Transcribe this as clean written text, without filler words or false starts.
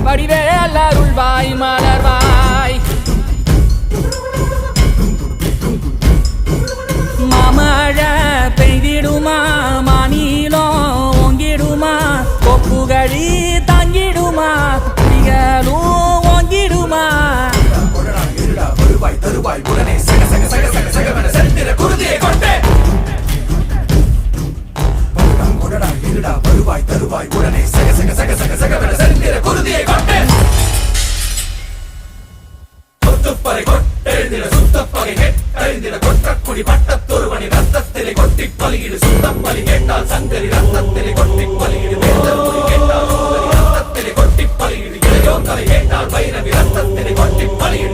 வடிவேல் அருள்வாய் மலர்வாய் மாமழை பெய்திடுமா மாநிலோ ஓங்கிடுமா கொப்புகழி தாங்கிடுமா புலிகளும் ஓங்கிடுமா வருவாய் தருவாய் உடனே சக சக சக சக சகவன செந்திர குருதியை கொண்டே கொடடா இருடா வருவாய் தருவாய் உடனே சக சக சக சக சகவன செந்திர குருதியை கொண்டே கொத்துப்பறை கொட்டெழுந்திட சுத்தப்பகை கெட்டெழுந்திட கொற்றக்குடி பட்டத்தொருவனி ரத்தத்திலே கொட்டி பலியிடு சுத்தப்பலி கேட்டால் சங்கரி ரத்தத்திலே கொட்டி பலியிடு வேந்தர் மொழி கேட்டால் சுந்தரி ரத்தத்திலே கொட்டி பலியிடு இளையோர் தலை கேட்டால் வைரவி ரத்தத்திலே கொட்டி பலியிடு